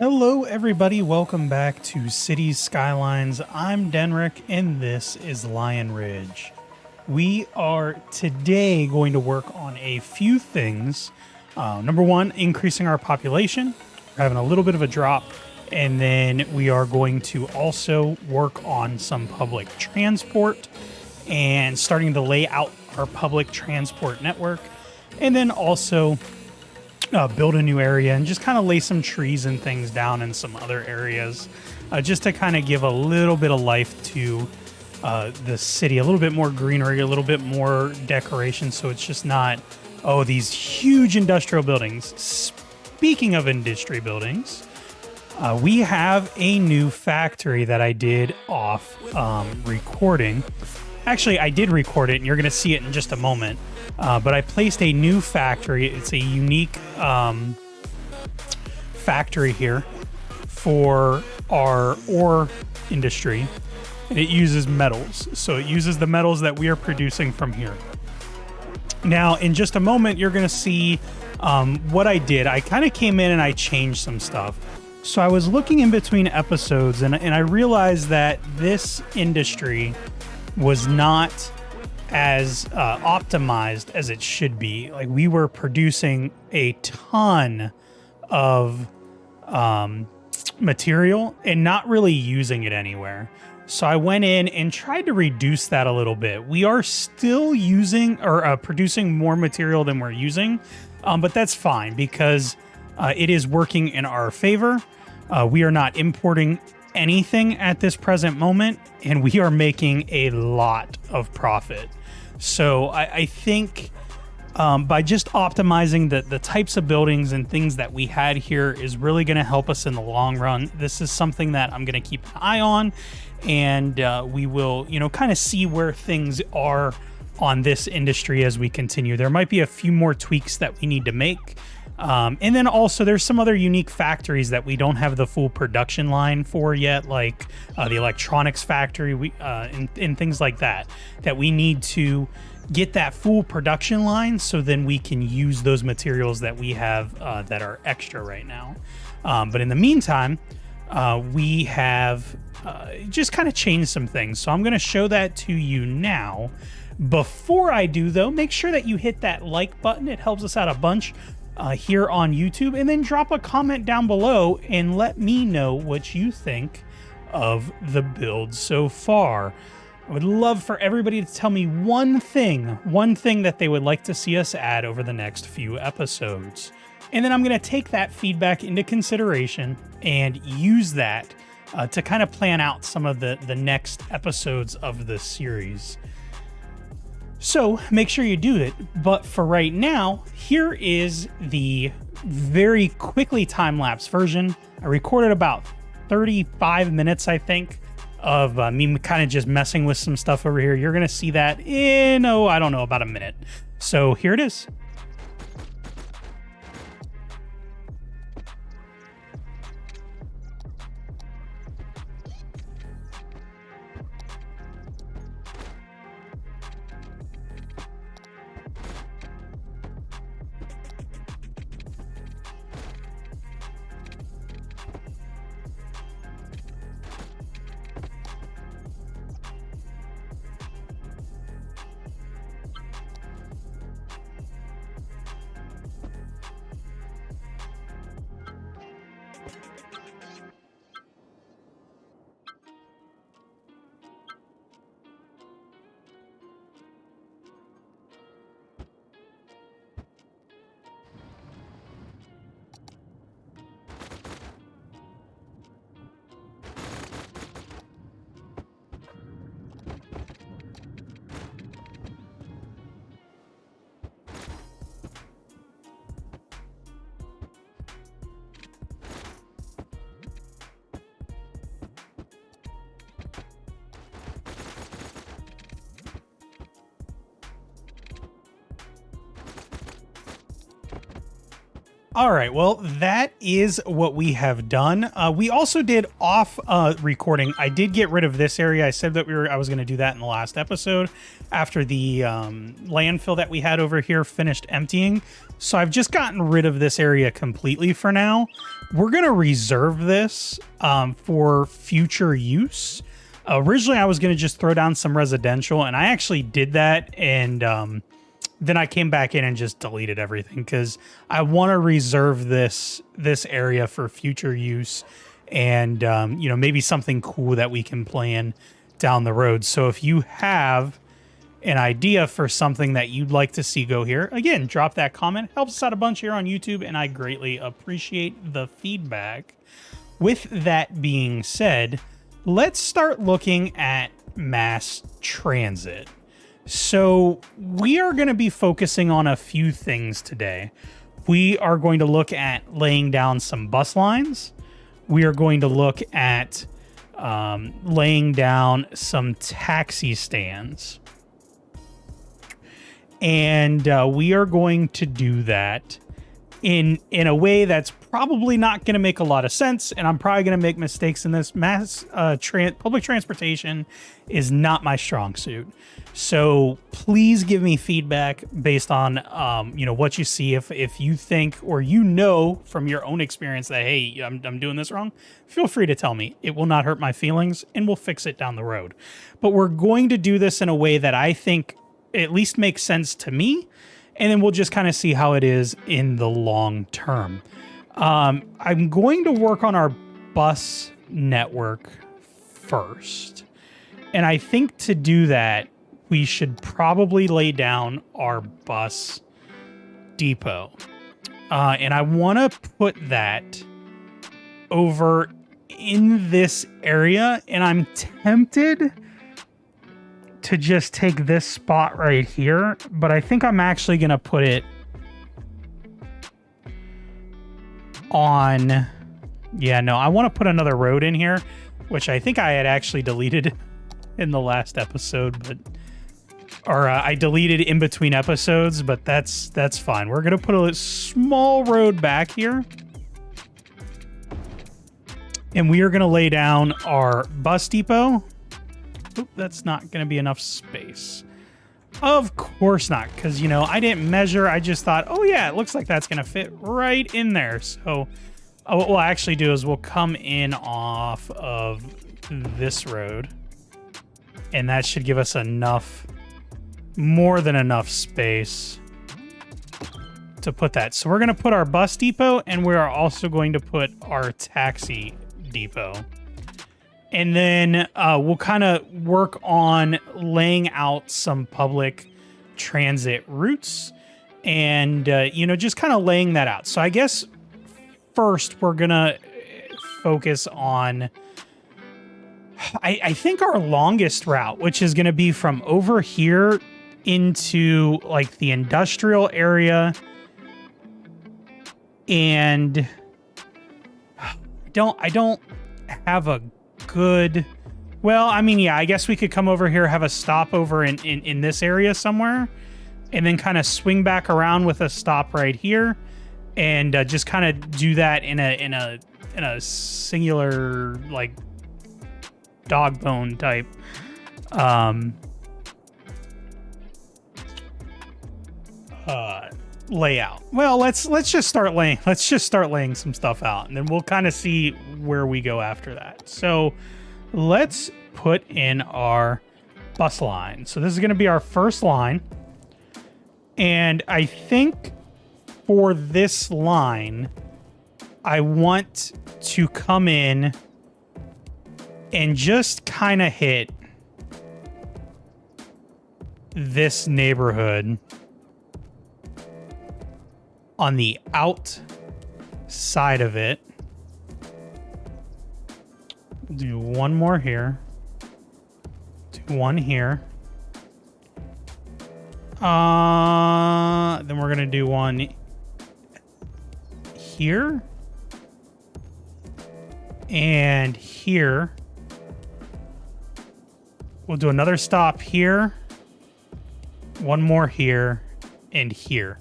Hello, everybody. Welcome back to Cities Skylines. I'm Dennrick, and this is Lion Ridge. We are today going to work on a few things. Number one, increasing our population. We're having a little bit of a drop. And then we are going to also work on some public transport and starting to lay out our public transport network. And then also build a new area and just kind of lay some trees and things down in some other areas, just to kind of give a little bit of life to the city, a little bit more greenery, a little bit more decoration, so it's just not, oh, these huge industrial buildings. Speaking of industry buildings, we have a new factory that I did off recording. Actually, I did record it, and you're going to see it in just a moment. But I placed a new factory. It's a unique factory here for our ore industry, and it uses metals. So it uses the metals that we are producing from here. Now, in just a moment, you're going to see what I did. I kind of came in and I changed some stuff. So I was looking in between episodes, and I realized that this industry was not as optimized as it should be. Like, we were producing a ton of material and not really using it anywhere. So I went in and tried to reduce that a little bit. We are still using or producing more material than we're using, but that's fine because it is working in our favor. We are not importing anything at this present moment, and we are making a lot of profit. So I think by just optimizing the types of buildings and things that we had here is really going to help us in the long run. This is something that I'm going to keep an eye on, and we will, kind of see where things are on this industry as we continue. There might be a few more tweaks that we need to make. And then also there's some other unique factories that we don't have the full production line for yet, like the electronics factory and things like that we need to get that full production line so then we can use those materials that we have that are extra right now. But in the meantime, we have just kind of changed some things. So I'm going to show that to you now. Before I do, though, make sure that you hit that like button. It helps us out a bunch here on YouTube, and then drop a comment down below and let me know what you think of the build so far. I would love for everybody to tell me one thing that they would like to see us add over the next few episodes. And then I'm going to take that feedback into consideration and use that to kind of plan out some of the next episodes of the series. So make sure you do it. But for right now, here is the very quickly time-lapse version. I recorded about 35 minutes, I think, of me kind of just messing with some stuff over here. You're going to see that in, I don't know, about a minute. So here it is. All right, well, that is what we have done. We also did off recording. I did get rid of this area. I said that I was going to do that in the last episode after the landfill that we had over here finished emptying. So I've just gotten rid of this area completely for now. We're going to reserve this for future use. Originally, I was going to just throw down some residential, and I actually did that, and then I came back in and just deleted everything because I want to reserve this area for future use and, you know, maybe something cool that we can plan down the road. So if you have an idea for something that you'd like to see go here, again, drop that comment. Helps us out a bunch here on YouTube, and I greatly appreciate the feedback. With that being said, let's start looking at mass transit. So we are going to be focusing on a few things today. We are going to look at laying down some bus lines. We are going to look at laying down some taxi stands. And we are going to do that in a way that's probably not going to make a lot of sense, and I'm probably going to make mistakes in this. Public transportation is not my strong suit. So please give me feedback based on, you know, what you see. If you think, or you know from your own experience that, hey, I'm doing this wrong, feel free to tell me. It will not hurt my feelings, and we'll fix it down the road. But we're going to do this in a way that I think at least makes sense to me, and then we'll just kind of see how it is in the long term. I'm going to work on our bus network first. And I think to do that, we should probably lay down our bus depot. And I want to put that over in this area. And I'm tempted to just take this spot right here, but I think I'm actually going to put it on. Yeah, no, I want to put another road in here, which I think I had actually deleted in the last episode, but I deleted in between episodes, but that's fine. We're going to put a small road back here, and we are going to lay down our bus depot. Oop, that's not going to be enough space. Of course not, because, you know, I didn't measure. I just thought, oh, yeah, it looks like that's going to fit right in there. So what we'll actually do is we'll come in off of this road, and that should give us more than enough space to put that. So we're going to put our bus depot, and we are also going to put our taxi depot. And then we'll kind of work on laying out some public transit routes and, you know, just kind of laying that out. So I guess first we're going to focus on, I think, our longest route, which is going to be from over here into like the industrial area. And I don't have a good, well, I mean, yeah, I guess we could come over here, have a stop over in this area somewhere, and then kind of swing back around with a stop right here, and just kind of do that in a singular, like, dog bone type layout. Well, let's just start laying some stuff out, and then we'll kind of see where we go after that. So let's put in our bus line. So this is going to be our first line, and I think for this line I want to come in and just kind of hit this neighborhood on the outside of it. Do one more here. Do one here. Then we're gonna do one here and here. We'll do another stop here, one more here, and here.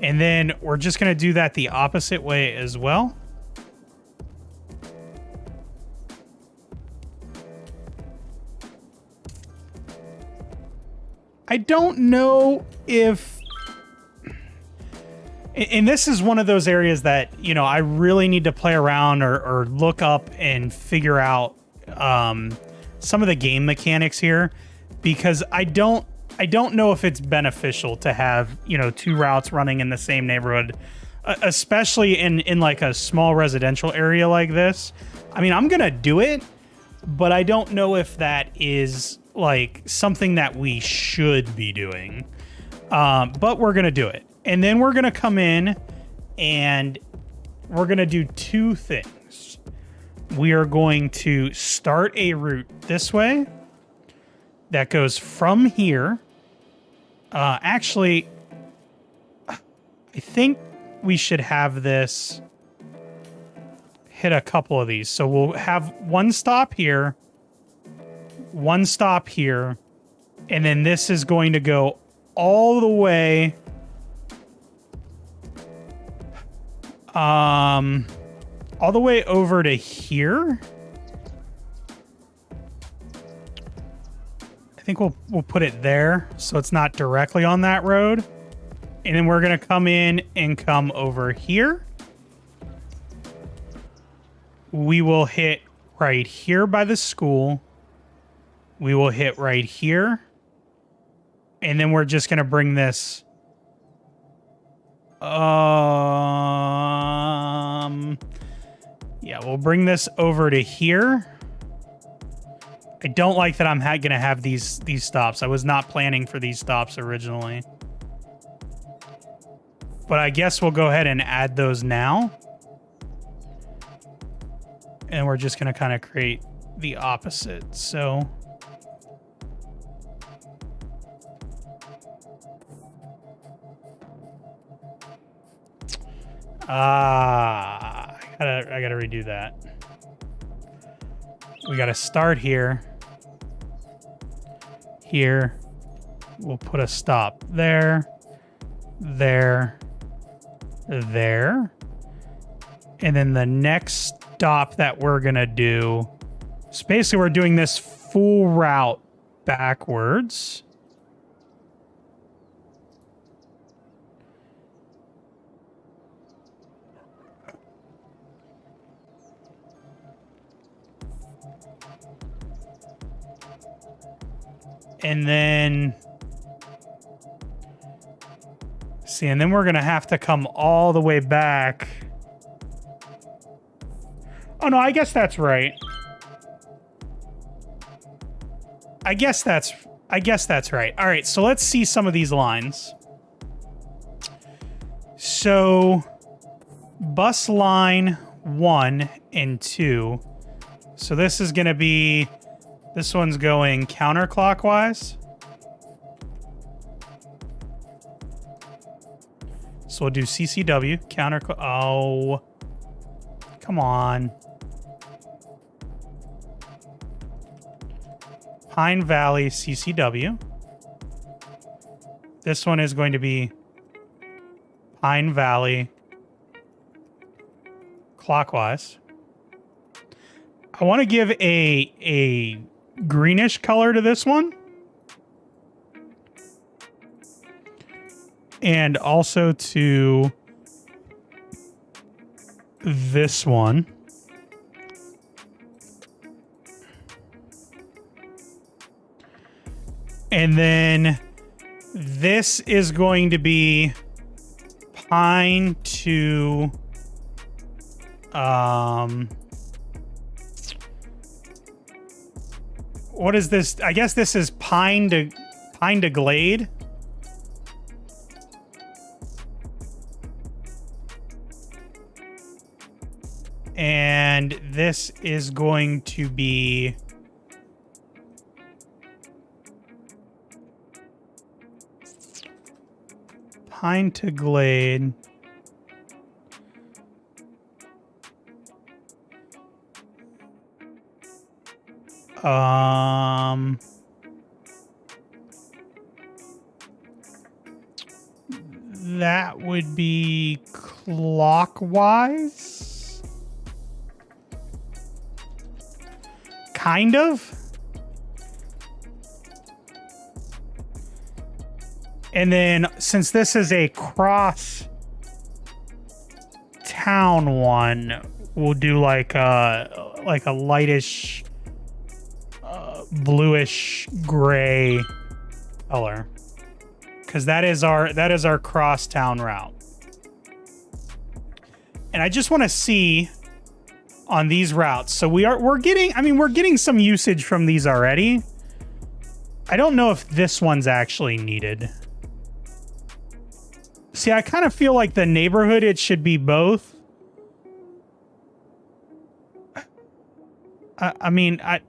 And then we're just going to do that the opposite way as well. I don't know if... And this is one of those areas that, you know, I really need to play around or look up and figure out some of the game mechanics here, because I don't know if it's beneficial to have, you know, two routes running in the same neighborhood, especially in like a small residential area like this. I mean, I'm going to do it, but I don't know if that is like something that we should be doing. But we're going to do it. And then we're going to come in and we're going to do two things. We are going to start a route this way that goes from here. Actually, I think we should have this hit a couple of these. So we'll have one stop here, one stop here, and then this is going to go all the way all the way over to here. I think we'll put it there so it's not directly on that road. And then we're going to come in and come over here. We will hit right here by the school. We will hit right here. And then we're just going to bring this yeah, we'll bring this over to here. I don't like that I'm gonna have these stops. I was not planning for these stops originally, but I guess we'll go ahead and add those now. And we're just gonna kind of create the opposite. So I gotta redo that. We gotta start here. Here. We'll put a stop there. There. There. And then the next stop that we're gonna do... So basically we're doing this full route backwards. And then, see, and then we're going to have to come all the way back. Oh, no, I guess that's right. I guess that's right. All right, so let's see some of these lines. So, bus line 1 and 2. So this is going to be... This one's going counterclockwise. So we'll do CCW, oh, come on. Pine Valley, CCW. This one is going to be Pine Valley, clockwise. I want to give a greenish color to this one. And also to this one. And then this is going to be pine to what is this? I guess this is pine to glade. And this is going to be pine to glade. That would be clockwise. Kind of. And then since this is a cross town one, we'll do like a lightish bluish gray color, because that is our cross town route. And I just want to see on these routes. So we're getting some usage from these already. I don't know if this one's actually needed. See, I kind of feel like the neighborhood, it should be both. I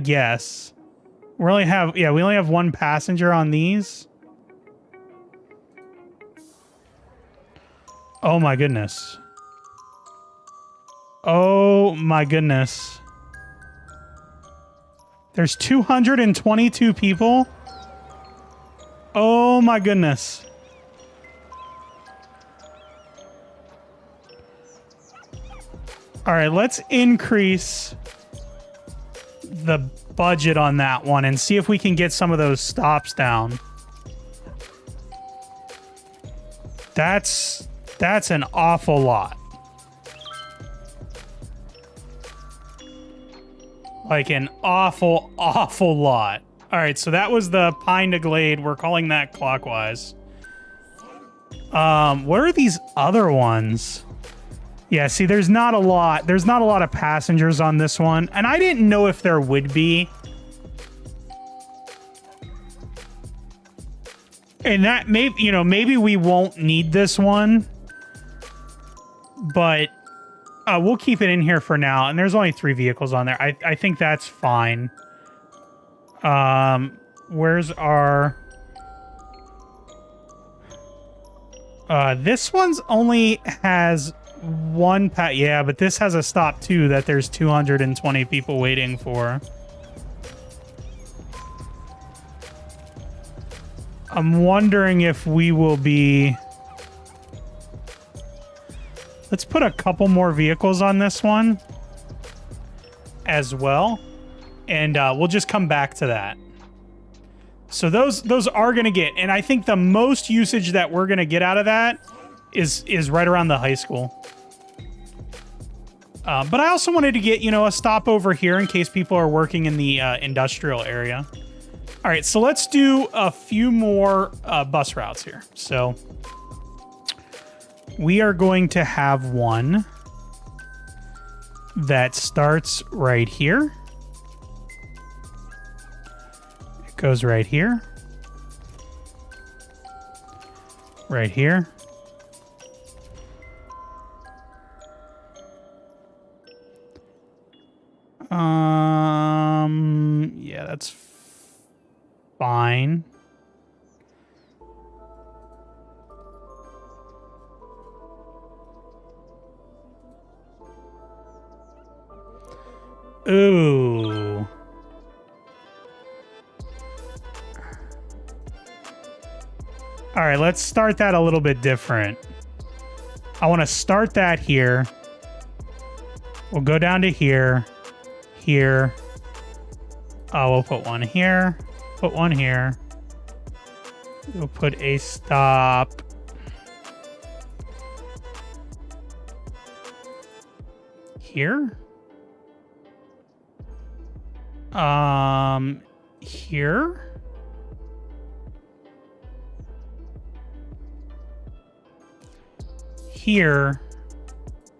guess. We only have one passenger on these. Oh my goodness. Oh my goodness. There's 222 people. Oh my goodness. All right, let's increase the budget on that one and see if we can get some of those stops down. That's an awful lot. Like an awful lot. All right, so that was the Pine to Glade. We're calling that clockwise. What are these other ones? Yeah, see, there's not a lot of passengers on this one, and I didn't know if there would be. And that maybe we won't need this one, but we'll keep it in here for now. And there's only 3 vehicles on there. I think that's fine. Where's our... this one's only has... one yeah, but this has a stop too that there's 220 people waiting for. I'm wondering if we will be... Let's put a couple more vehicles on this one as well, and we'll just come back to that. So those are going to get, and I think the most usage that we're going to get out of that is right around the high school. But I also wanted to get, a stop over here in case people are working in the industrial area. All right, so let's do a few more bus routes here. So we are going to have one that starts right here. It goes right here. Right here. Yeah, that's fine. Ooh. All right, let's start that a little bit different. I want to start that here. We'll go down to here. Here. We'll put one here. Put one here. We'll put a stop here. Here. Here.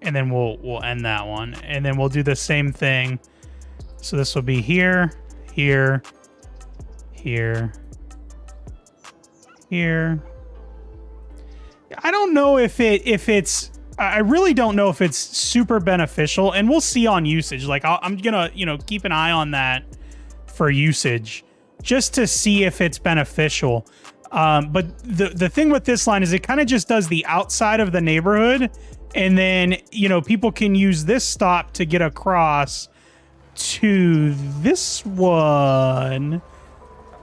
And then we'll end that one. And then we'll do the same thing. So this will be here, here, here, here. I don't know if it's I really don't know if it's super beneficial, and we'll see on usage. Like I'm gonna, keep an eye on that for usage just to see if it's beneficial. But the thing with this line is it kind of just does the outside of the neighborhood, and then, people can use this stop to get across to this one.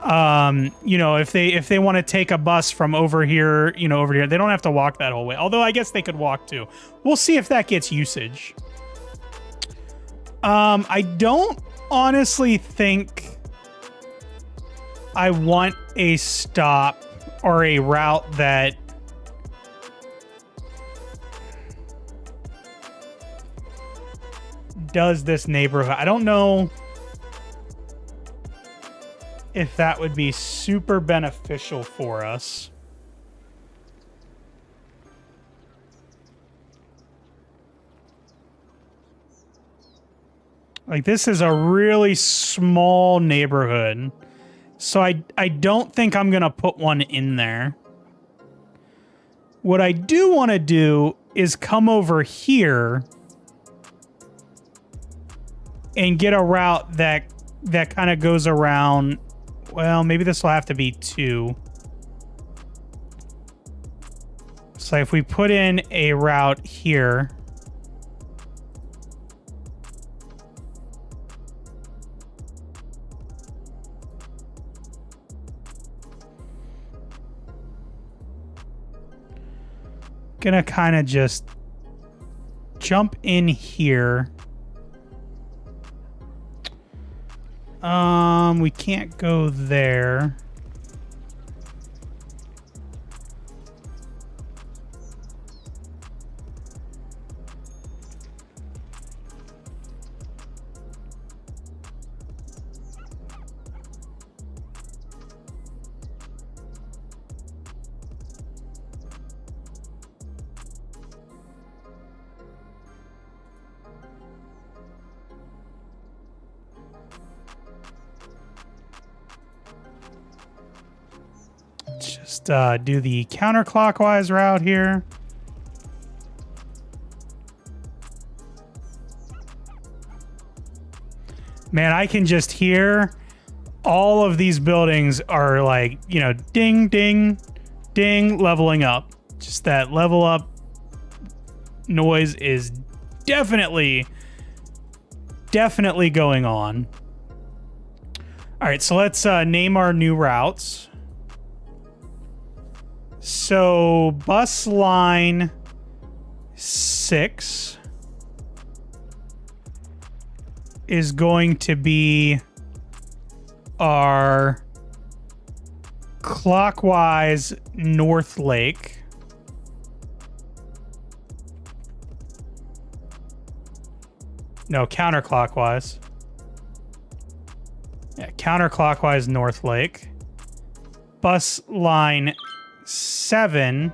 You know, if they want to take a bus from over here, you know, over here, they don't have to walk that whole way. Although I guess they could walk too. We'll see if that gets usage. I don't honestly think I want a stop or a route that does this neighborhood. I don't know if that would be super beneficial for us. Like, this is a really small neighborhood. So I don't think I'm going to put one in there. What I do want to do is come over here and get a route that kind of goes around. Well, maybe this will have to be 2. So if we put in a route here. Gonna kind of just jump in here. We can't go there. Just do the counterclockwise route here. Man, I can just hear all of these buildings are like, you know, ding, ding, ding, leveling up. Just that level up noise is definitely going on. All right, so let's name our new routes. So bus line 6 is going to be our clockwise North Lake. No, counterclockwise. Yeah, counterclockwise North Lake. Bus line 7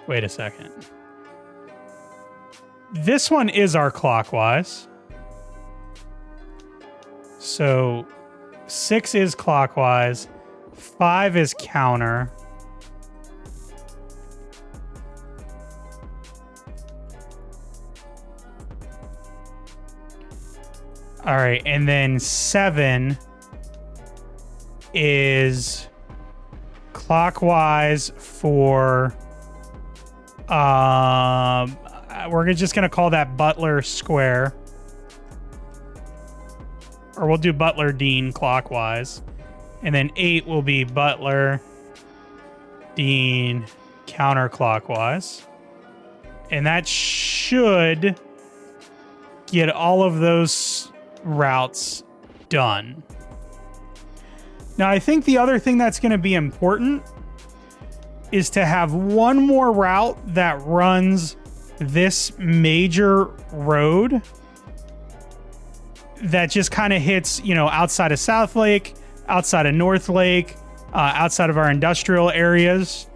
Wait a second. This one is our clockwise. So 6 is clockwise, 5 is counter. All right, and then 7 is clockwise for we're just gonna call that Butler Square, or we'll do Butler Dean clockwise, and then 8 will be Butler Dean counterclockwise, and that should get all of those routes done. Now, I think the other thing that's going to be important is to have one more route that runs this major road that just kind of hits, you know, outside of South Lake, outside of North Lake, outside of our industrial areas,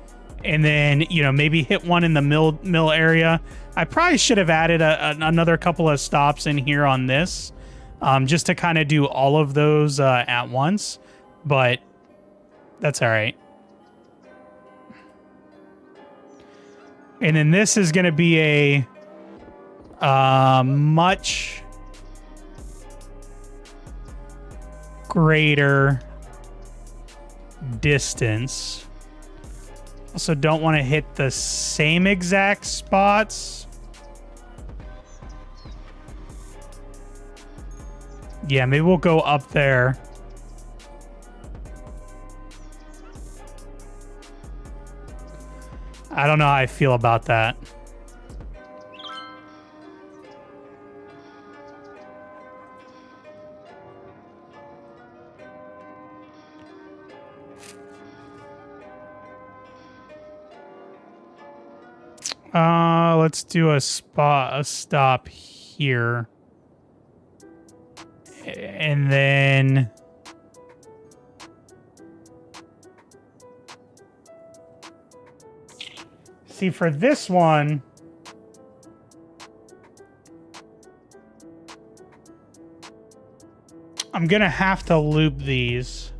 and then, you know, maybe hit one in the mill area. I probably should have added another couple of stops in here on this, just to kind of do all of those at once, but that's all right. And then this is going to be a much greater distance. Also don't want to hit the same exact spots. Yeah, maybe we'll go up there. I don't know how I feel about that. Let's do a stop here. And then see, for this one, I'm gonna have to loop these.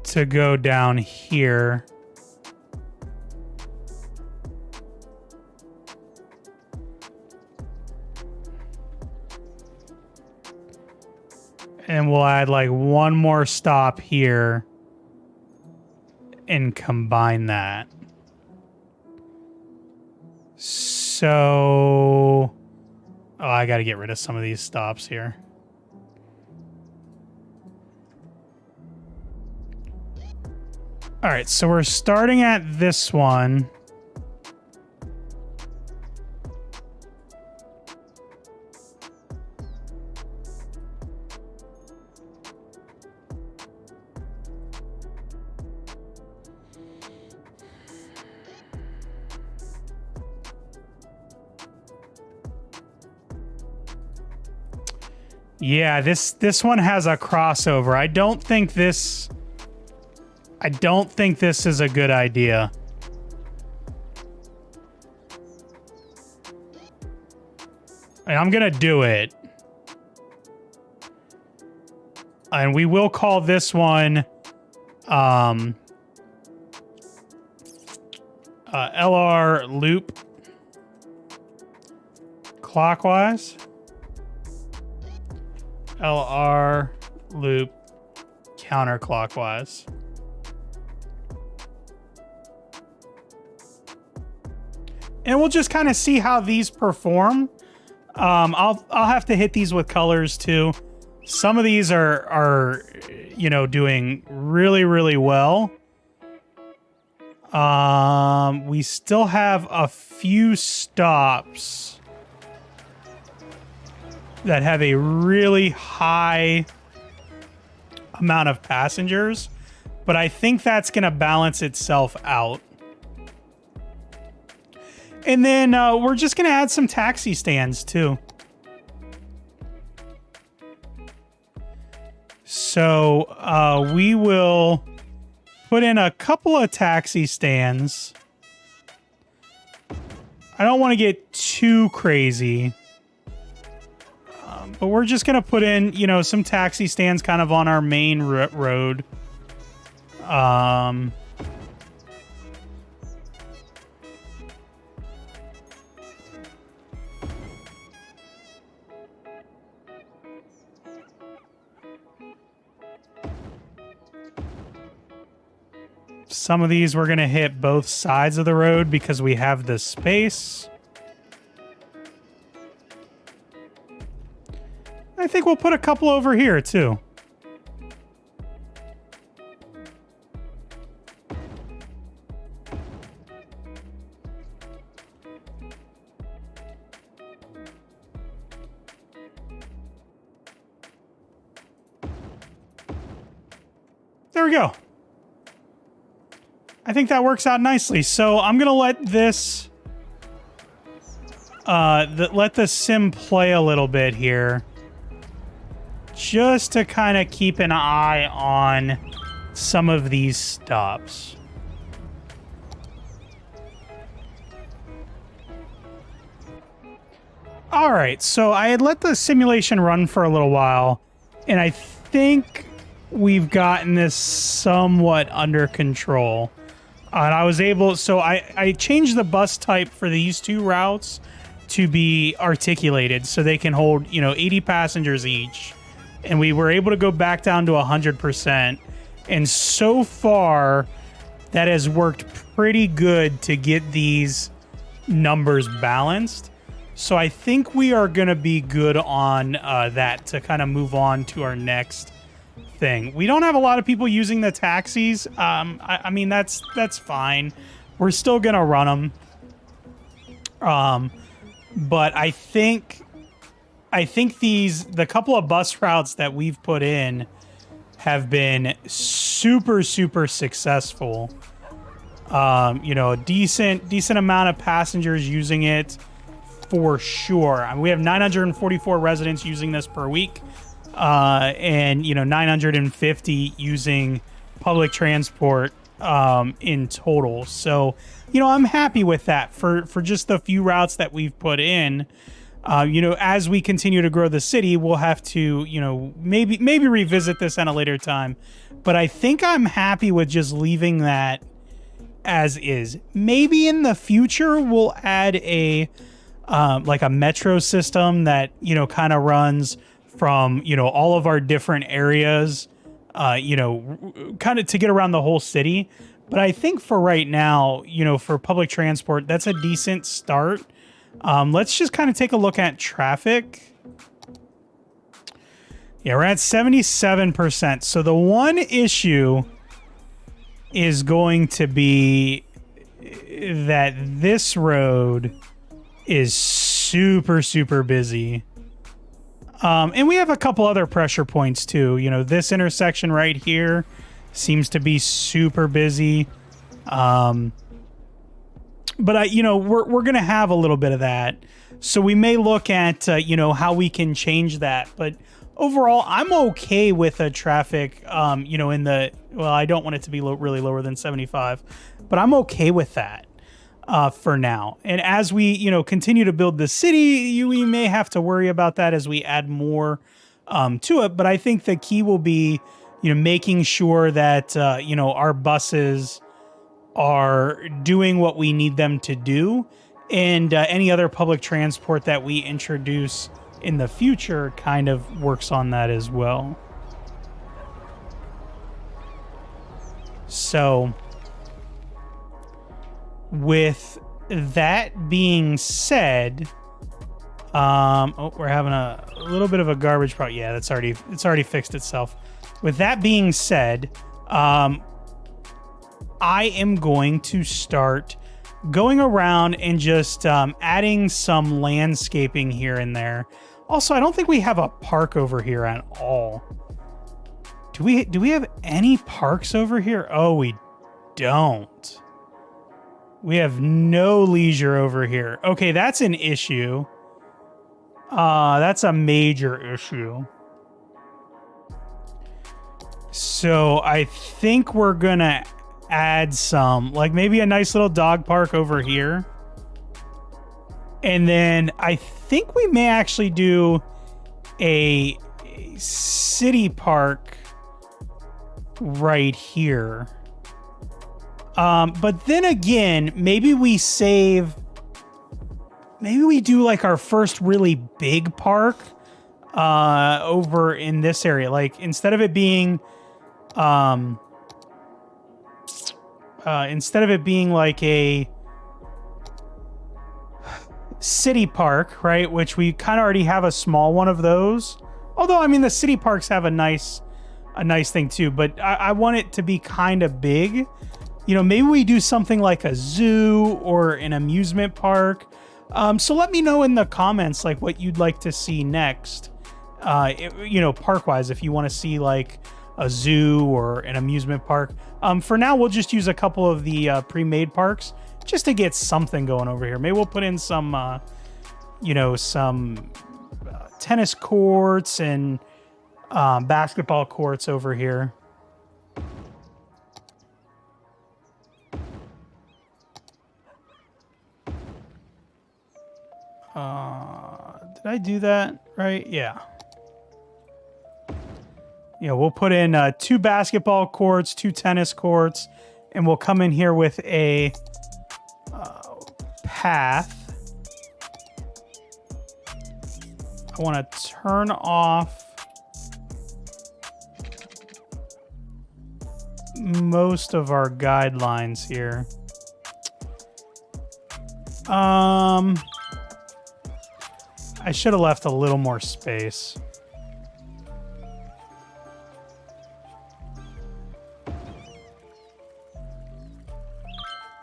To go down here. And we'll add like one more stop here and combine that. So, oh, I got to get rid of some of these stops here. All right, so we're starting at this one. Yeah, this one has a crossover. I don't think this is a good idea. And I'm gonna do it. And we will call this one LR loop clockwise. LR loop counterclockwise. And we'll just kind of see how these perform. I'll have to hit these with colors too. Some of these are you know, doing really, really well. We still have a few stops that have a really high amount of passengers, but I think that's going to balance itself out. And then we're just going to add some taxi stands too. So we will put in a couple of taxi stands. I don't want to get too crazy. But we're just going to put in, you know, some taxi stands kind of on our main road. Some of these we're going to hit both sides of the road because we have the space. I think we'll put a couple over here, too. There we go. I think that works out nicely. So I'm going to let this... let the sim play a little bit here. Just to kind of keep an eye on some of these stops. All right, so I had let the simulation run for a little while, and I think we've gotten this somewhat under control. And I was able, so I changed the bus type for these two routes to be articulated so they can hold, 80 passengers each. And we were able to go back down to 100%. And so far, that has worked pretty good to get these numbers balanced. So I think we are going to be good on that to kind of move on to our next thing. We don't have a lot of people using the taxis. I mean, that's fine. We're still going to run them. But I think the couple of bus routes that we've put in have been super, super successful. A decent amount of passengers using it for sure. I mean, we have 944 residents using this per week, and 950 using public transport in total. So, I'm happy with that for just the few routes that we've put in. As we continue to grow the city, we'll have to, maybe revisit this at a later time. But I think I'm happy with just leaving that as is. Maybe in the future we'll add a metro system that kind of runs from all of our different areas, kind of to get around the whole city. But I think for right now, for public transport, that's a decent start. Let's just kind of take a look at traffic. Yeah, we're at 77%. So the one issue is going to be that this road is super, super busy. And we have a couple other pressure points too. This intersection right here seems to be super busy. But we're going to have a little bit of that. So we may look at, how we can change that. But overall, I'm okay with a traffic, I don't want it to be really lower than 75, but I'm okay with that for now. And as we, continue to build the city, we may have to worry about that as we add more to it. But I think the key will be, making sure that, our buses are doing what we need them to do, and any other public transport that we introduce in the future kind of works on that as well. So with that being said, we're having a little bit of a garbage problem. Yeah, it's already fixed itself. With that being said, I am going to start going around and just adding some landscaping here and there. Also, I don't think we have a park over here at all. Do we have any parks over here? Oh, we don't. We have no leisure over here. Okay, that's an issue. That's a major issue. So I think we're gonna add some, like maybe a nice little dog park over here. And then I think we may actually do a city park right here. But then again, maybe we do like our first really big park over in this area. Like instead of it being like a city park, right? Which we kind of already have a small one of those. Although, I mean, the city parks have a nice thing too, but I want it to be kind of big. Maybe we do something like a zoo or an amusement park. So let me know in the comments, like what you'd like to see next, park-wise, if you want to see like a zoo or an amusement park. For now, we'll just use a couple of the pre-made parks just to get something going over here. Maybe we'll put in some, some tennis courts and basketball courts over here. Did I do that right? Yeah. Yeah, we'll put in 2 basketball courts, 2 tennis courts, and we'll come in here with a path I want to turn off most of our guidelines here. I should have left a little more space.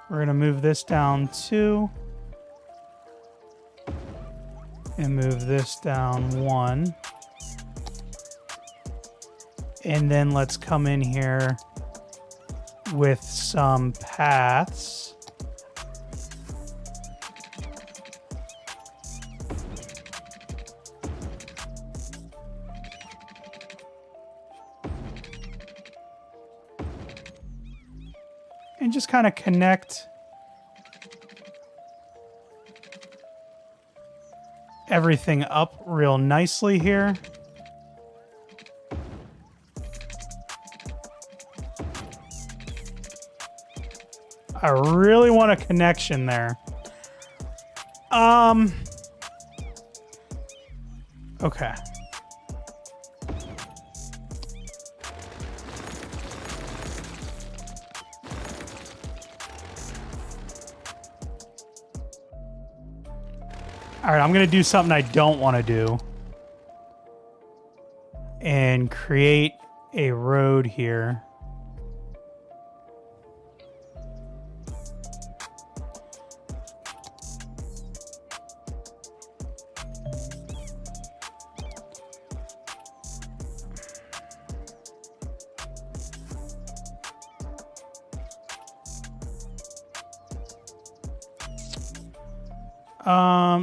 We're going to move this down 2. And move this down 1. And then let's come in here with some paths. And just kind of connect everything up real nicely here. I really want a connection there. Okay. All right, I'm going to do something I don't want to do. And create a road here.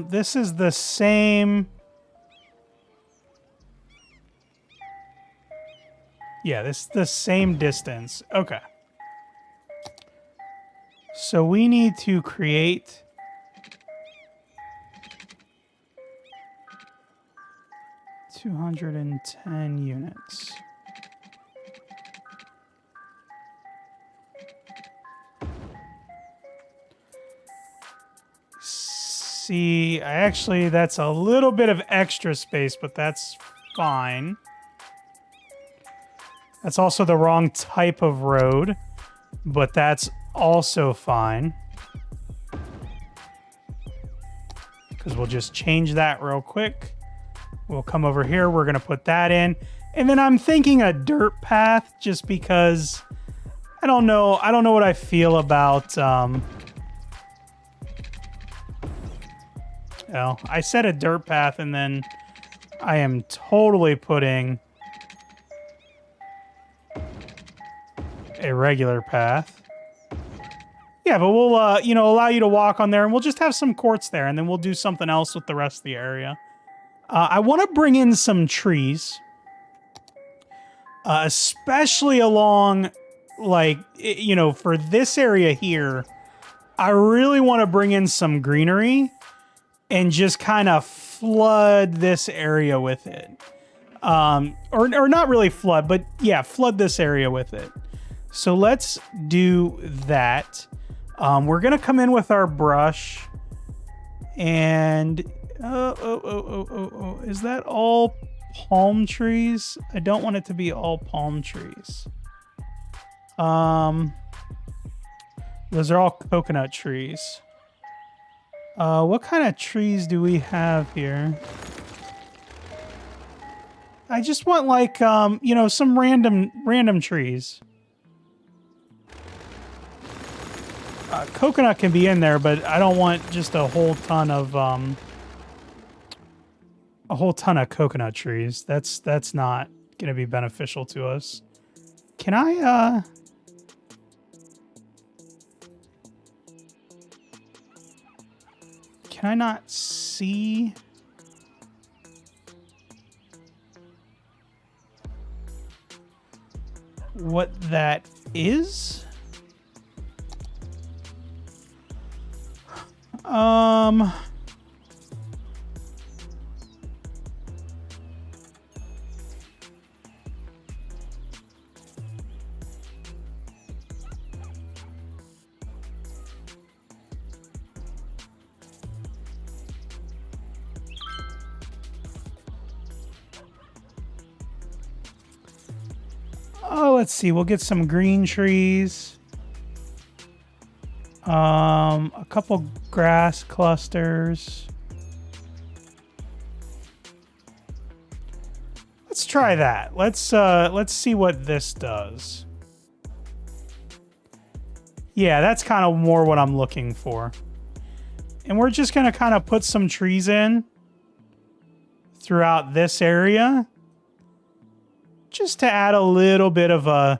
This is the same. Yeah, this is the same distance. Okay. So we need to create $210 units. See, actually, that's a little bit of extra space, but that's fine. That's also the wrong type of road, but that's also fine. Because we'll just change that real quick. We'll come over here. We're going to put that in. And then I'm thinking a dirt path just because I don't know. I don't know what I feel about... Well, I said a dirt path, and then I am totally putting a regular path. Yeah, but we'll, allow you to walk on there, and we'll just have some courts there, and then we'll do something else with the rest of the area. I want to bring in some trees, especially along, for this area here. I really want to bring in some greenery and just kind of flood this area with it. Or not really flood, but yeah, flood this area with it. So let's do that. We're going to come in with our brush. And, is that all palm trees? I don't want it to be all palm trees. Those are all coconut trees. What kind of trees do we have here? I just want some random trees. Coconut can be in there, but I don't want just a whole ton of coconut trees. That's not going to be beneficial to us. Can I not see? What that is? Oh, let's see. We'll get some green trees. A couple grass clusters. Let's try that. Let's see what this does. Yeah, that's kind of more what I'm looking for. And we're just going to kind of put some trees in throughout this area just to add a little bit of a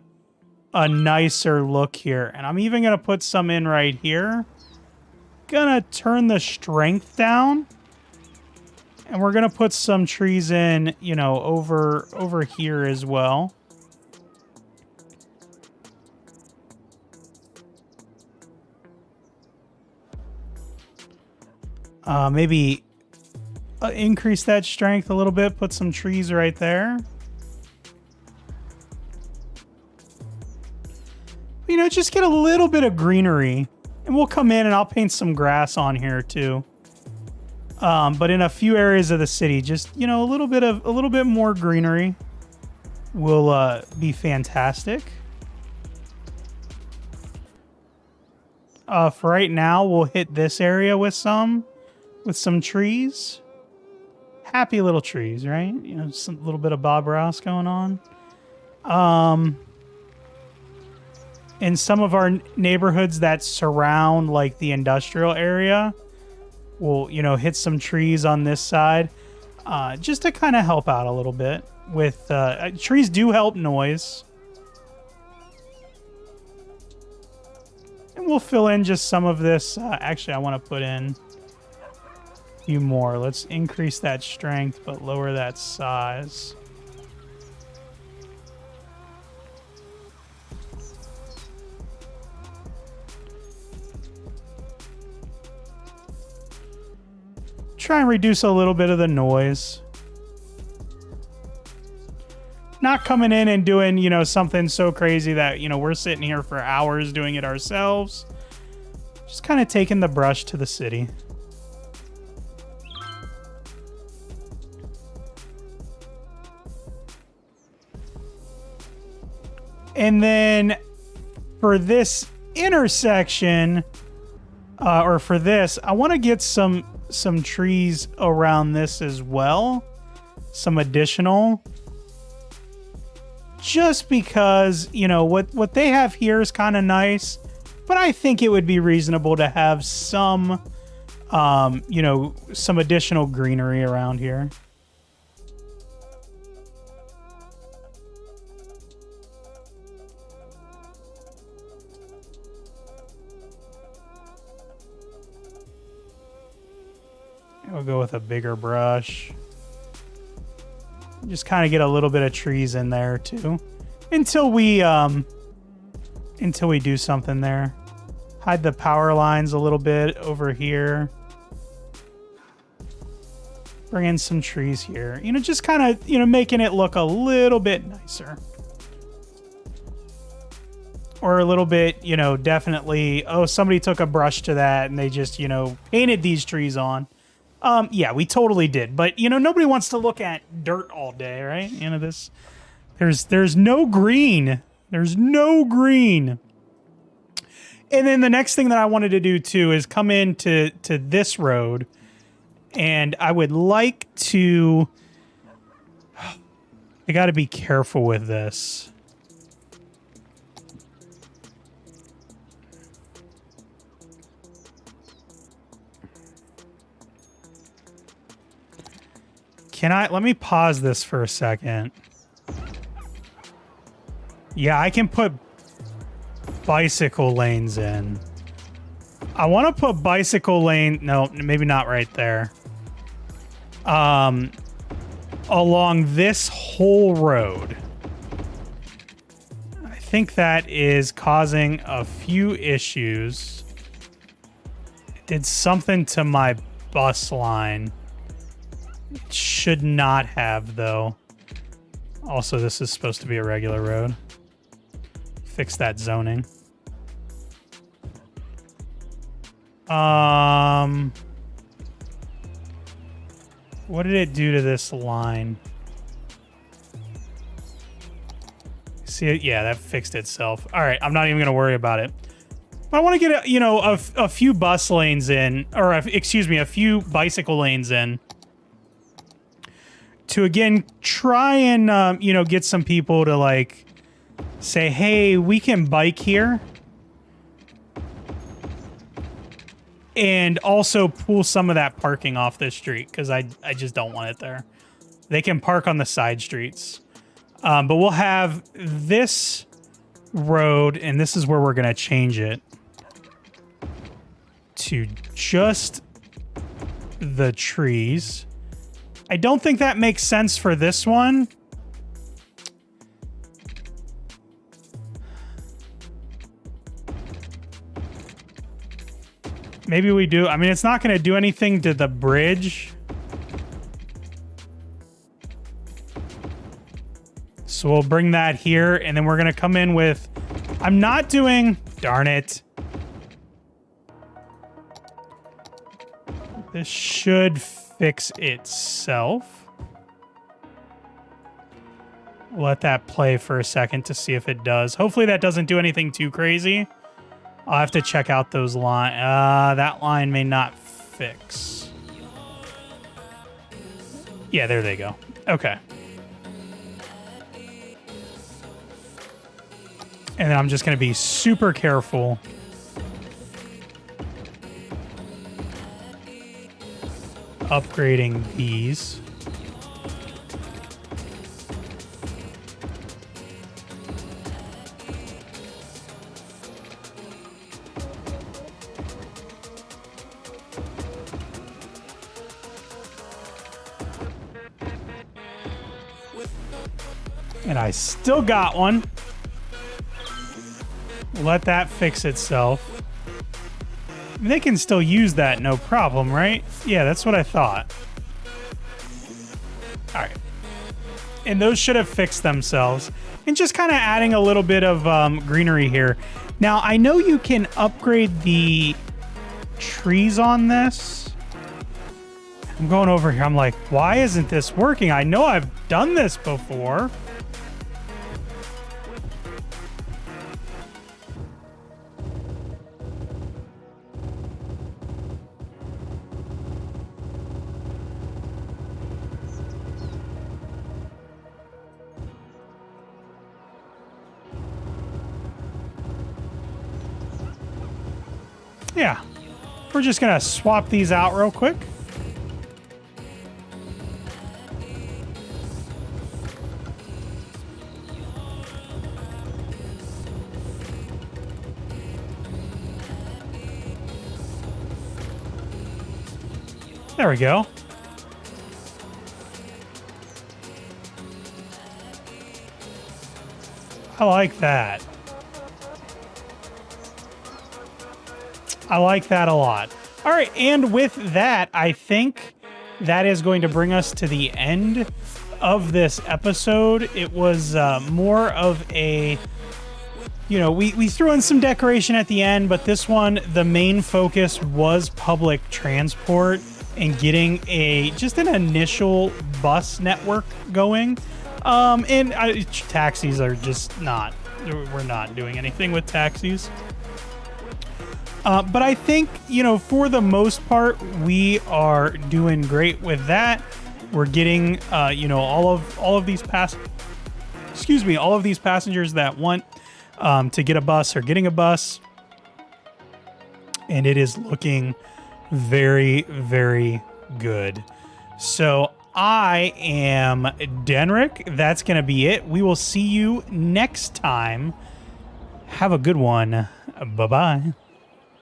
nicer look here. And I'm even going to put some in right here. Gonna turn the strength down. And we're going to put some trees in, you know, over here as well. Maybe increase that strength a little bit. Put some trees right there. You know, just get a little bit of greenery. And we'll come in and I'll paint some grass on here too. But in a few areas of the city, just, you know, a little bit more greenery will be fantastic. For right now, we'll hit this area with some trees. Happy little trees, right? You know, just a little bit of Bob Ross going on. In some of our neighborhoods that surround like the industrial area, we'll, you know, hit some trees on this side, just to kind of help out a little bit with, trees do help noise. And we'll fill in just some of this. Actually, I want to put in a few more. Let's increase that strength, but lower that size. Try and reduce a little bit of the noise. Not coming in and doing, you know, something so crazy that, you know, we're sitting here for hours doing it ourselves. Just kind of taking the brush to the city. And then for this intersection, or for this, I want to get some trees around this as well. Some additional. Just because, you know, what they have here is kind of nice, but I think it would be reasonable to have some, you know, some additional greenery around here. We'll go with a bigger brush. Just kind of get a little bit of trees in there too, until we do something there. Hide the power lines a little bit over here. Bring in some trees here. You know, just kind of, you know, making it look a little bit nicer. Or a little bit, you know, definitely, oh, somebody took a brush to that and they just, you know, painted these trees on. Yeah, we totally did. But, you know, nobody wants to look at dirt all day, right? You know, there's no green. There's no green. And then the next thing that I wanted to do, too, is come into this road. And I would like to... I got to be careful with this. Let me pause this for a second. Yeah, I can put bicycle lanes in. I want to put bicycle lane, no, maybe not right there. Along this whole road. I think that is causing a few issues. It did something to my bus line. It should not have, though. Also, this is supposed to be a regular road. Fix that zoning. What did it do to this line? See, yeah, that fixed itself. All right, I'm not even gonna worry about it. But I want to get a few bus lanes in, or excuse me, a few bicycle lanes in, to again try and get some people to like say, hey, we can bike here, and also pull some of that parking off this street because I just don't want it there. They can park on the side streets. But we'll have this road, and this is where we're going to change it to just the trees. I don't think that makes sense for this one. Maybe we do. I mean, it's not going to do anything to the bridge. So we'll bring that here, and then we're going to come in with... I'm not doing... Darn it. This should fix itself. Let that play for a second to see if it does. Hopefully that doesn't do anything too crazy. I'll have to check out those lines. That line may not fix. Yeah, there they go. Okay. And then I'm just going to be super careful. Upgrading these. And I still got one. Let that fix itself. I mean, they can still use that, no problem, right? Yeah, that's what I thought. All right. And those should have fixed themselves. And just kind of adding a little bit of greenery here. Now, I know you can upgrade the trees on this. I'm going over here. I'm like, why isn't this working? I know I've done this before. Yeah, we're just gonna swap these out real quick. There we go. I like that. I like that a lot. All right, and with that, I think that is going to bring us to the end of this episode. It was more of a, we threw in some decoration at the end, but this one, the main focus was public transport and getting just an initial bus network going. And taxis are just not, we're not doing anything with taxis. But I think, for the most part, we are doing great with that. We're getting, all of these all of these passengers that want to get a bus are getting a bus. And it is looking very, very good. So I am Dennrick. That's going to be it. We will see you next time. Have a good one. Bye-bye.